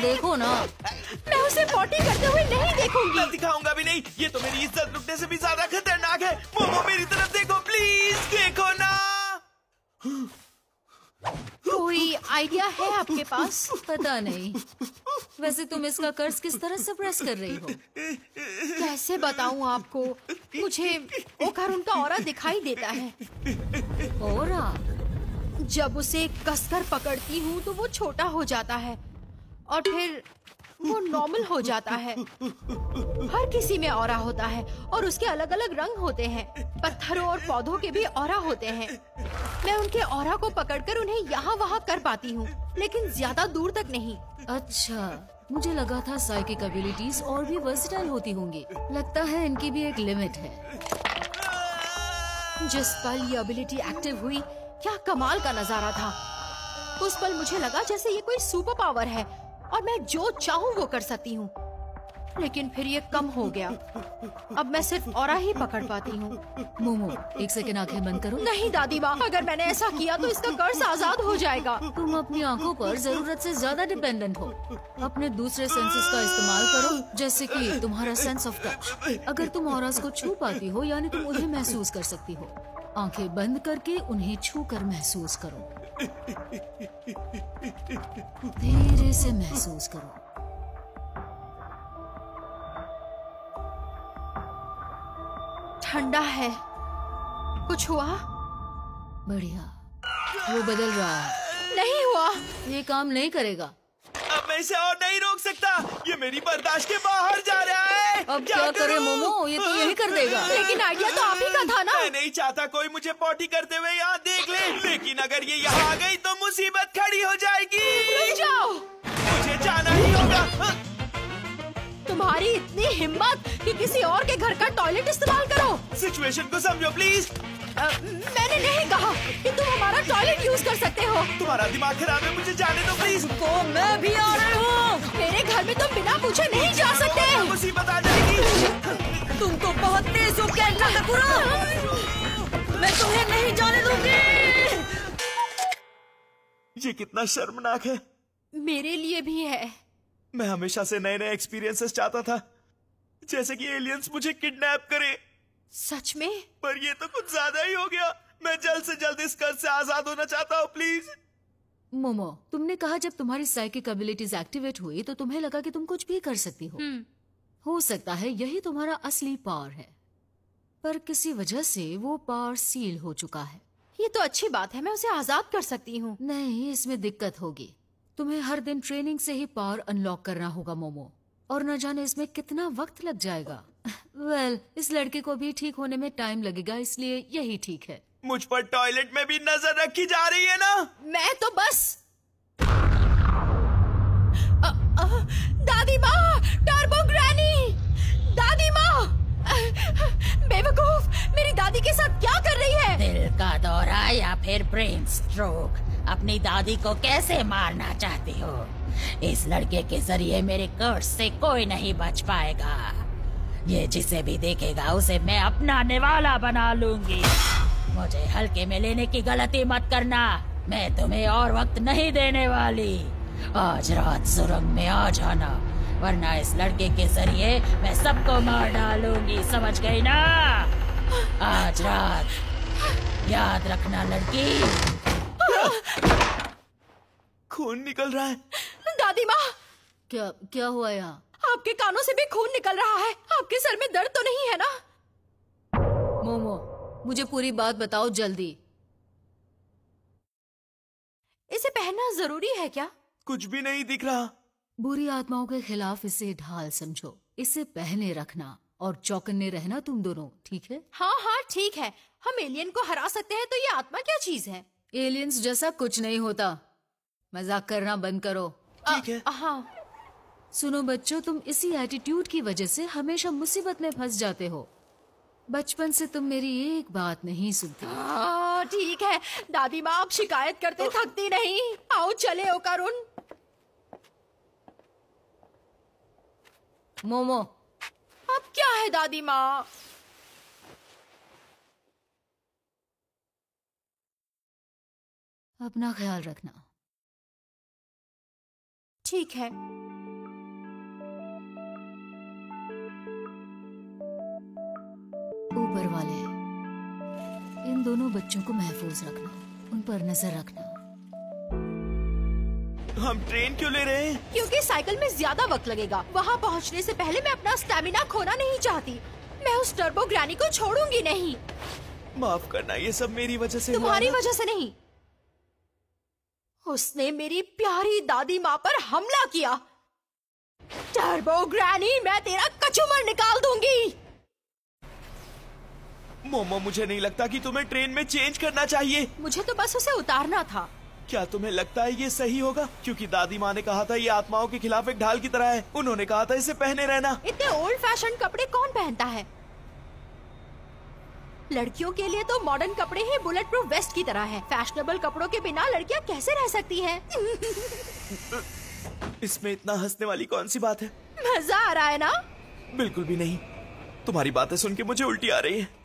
देखो ना। मैं उसे पॉटी करते हुए नहीं देखूंगी। मैं दिखाऊंगा भी नहीं। ये तो मेरी इज्जत लुटने से भी ज्यादा खतरनाक है। मोमो मेरी तरफ देखो प्लीज, देखो ना। कोई आइडिया है आपके पास? पता नहीं। वैसे तुम इसका कर्ज किस तरह सप्रेस कर रही हो? कैसे बताऊं आपको, मुझे ओकारुन का ऑरा दिखाई देता है। ऑरा? जब उसे कसकर पकड़ती हूँ तो वो छोटा हो जाता है और फिर वो नॉर्मल हो जाता है। हर किसी में ऑरा होता है और उसके अलग अलग रंग होते हैं। पत्थरों और पौधों के भी ऑरा होते हैं। मैं उनके ऑरा को पकड़कर उन्हें यहाँ वहाँ कर पाती हूँ, लेकिन ज्यादा दूर तक नहीं। अच्छा, मुझे लगा था साइकिक एबिलिटीज और भी वर्सेटाइल होती होंगी। लगता है इनकी भी एक लिमिट है। जिस पल ये एबिलिटी एक्टिव हुई, क्या कमाल का नजारा था। उस पल मुझे लगा जैसे ये कोई सुपर पावर है और मैं जो चाहूँ वो कर सकती हूँ। लेकिन फिर ये कम हो गया। अब मैं सिर्फ ऑरा ही पकड़ पाती हूँ। मोमो, एक सेकंड आंखें बंद करो। नहीं दादी माँ, अगर मैंने ऐसा किया तो इसका कर्ज आजाद हो जाएगा। तुम अपनी आंखों पर जरूरत से ज्यादा डिपेंडेंट हो। अपने दूसरे सेंसेस का इस्तेमाल करो, जैसे कि तुम्हारा सेंस ऑफ टच। अगर तुम ऑरास को छू पाती हो, यानी तुम उन्हें महसूस कर सकती हो। आंखें बंद करके उन्हें छू कर महसूस करो। धीरे से महसूस करो। ठंडा है। कुछ हुआ? बढ़िया, वो बदल रहा है। नहीं हुआ। ये काम नहीं करेगा। अब मैं इसे और नहीं रोक सकता। ये मेरी बर्दाश्त के बाहर जा रहा है। अब क्या करे मोमो, ये तो यही कर देगा। लेकिन आइडिया तो आप ही का था ना। मैं नहीं चाहता कोई मुझे पॉटी करते हुए यहाँ देख ले, लेकिन अगर ये यहाँ आ गई तो मुसीबत खड़ी हो जाएगी। रुक जाओ। मुझे जाना ही होगा। तुम्हारी इतनी हिम्मत कि किसी और के घर का टॉयलेट इस्तेमाल करो। सिचुएशन को समझो प्लीज। मैंने नहीं कहा कि तुम हमारा टॉयलेट यूज कर सकते हो। तुम्हारा दिमाग खराब है, मुझे जाने दो प्लीज। तो मैं भी आ रही हूँ। मेरे घर में तुम बिना पूछे नहीं जा सकते। मुसीबत आ जाएगी। तुम तो बहुत तेज हो कैंटा टकुरा। मैं तुम्हें नहीं जाने दूंगी। ये कितना शर्मनाक है। मेरे लिए भी है। मैं हमेशा से नए नए एक्सपीरियंसेस चाहता था, जैसे कि एलियंस मुझे किडनैप करे। सच में? पर ये तो कुछ ज्यादा ही हो गया। मैं जल्द से जल्द इस कर्ज से आजाद होना चाहता हूँ प्लीज। मोमो, तुमने कहा जब तुम्हारी साइकिक एबिलिटीज एक्टिवेट हुई तो तुम्हें लगा कि तुम कुछ भी कर सकती हो सकता है यही तुम्हारा असली पावर है, पर किसी वजह से वो पावर सील हो चुका है। ये तो अच्छी बात है, मैं उसे आजाद कर सकती हूँ। नहीं, इसमें दिक्कत होगी। तुम्हें हर दिन ट्रेनिंग से ही पावर अनलॉक करना होगा मोमो, और न जाने इसमें कितना वक्त लग जाएगा। वेल, इस लड़के को भी ठीक होने में टाइम लगेगा, इसलिए यही ठीक है। मुझ पर टॉयलेट में भी नजर रखी जा रही है ना। मैं तो बस दादी माँ, टर्बो ग्रैनी, दादी माँ, बेवकूफ, मेरी दादी के साथ क्या कर रही है? दिल का दौरा या फिर ब्रेन स्ट्रोक, अपनी दादी को कैसे मारना चाहती हो? इस लड़के के जरिए मेरे कर्ज से कोई नहीं बच पाएगा। ये जिसे भी देखेगा उसे मैं अपना निवाला बना लूंगी। मुझे हल्के में लेने की गलती मत करना। मैं तुम्हें और वक्त नहीं देने वाली। आज रात सुरंग में आ जाना, वरना इस लड़के के जरिए मैं सबको मार डालूंगी, समझ गई ना? आज रात याद रखना लड़की। खून निकल रहा है। दादी माँ, क्या हुआ यहाँ? आपके कानों से भी खून निकल रहा है। आपके सर में दर्द तो नहीं है ना? मोमो, मुझे पूरी बात बताओ जल्दी। इसे पहनना जरूरी है क्या? कुछ भी नहीं दिख रहा। बुरी आत्माओं के खिलाफ इसे ढाल समझो। इसे पहने रखना और चौकन्ने रहना तुम दोनों, ठीक है? हाँ हाँ ठीक है। हम एलियन को हरा सकते हैं तो ये आत्मा क्या चीज है? एलियंस जैसा कुछ नहीं होता। मजाक करना बंद करो। ठीक है। हाँ। सुनो बच्चों, तुम इसी एटीट्यूड की वजह से हमेशा मुसीबत में फंस जाते हो। बचपन से तुम मेरी एक बात नहीं सुनती। ठीक है दादी माँ, आप शिकायत करते थकती नहीं। आओ चले ओकारुन। मोमो, अब क्या है दादी माँ? अपना ख्याल रखना। ठीक है। दोनों बच्चों को महफूज रखना, उन पर नजर रखना। हम ट्रेन क्यों ले रहे हैं? क्योंकि साइकिल में ज्यादा वक्त लगेगा। वहाँ पहुँचने से पहले मैं अपना स्टैमिना खोना नहीं चाहती। मैं उस टर्बो ग्रैनी को छोड़ूंगी नहीं। माफ करना, ये सब मेरी वजह से हुआ तुम्हारी ना। वजह से नहीं। उसने मेरी प्यारी दादी माँ पर हमला किया। टर्बो ग्रैनी, मैं तेरा कचूमर निकाल दूंगी। मोमो, मुझे नहीं लगता कि तुम्हें ट्रेन में चेंज करना चाहिए। मुझे तो बस उसे उतारना था। क्या तुम्हें लगता है ये सही होगा? क्योंकि दादी माँ ने कहा था ये आत्माओं के खिलाफ एक ढाल की तरह है। उन्होंने कहा था इसे पहने रहना। इतने ओल्ड फैशन कपड़े कौन पहनता है? लड़कियों के लिए तो मॉडर्न कपड़े ही बुलेट प्रूफ वेस्ट की तरह है। फैशनेबल कपड़ों के बिना लड़कियाँ कैसे रह सकती हैं? इसमें इतना हंसने वाली कौन सी बात है? मजा आ रहा है ना? बिल्कुल भी नहीं। तुम्हारी बातें सुन के मुझे उल्टी आ रही है।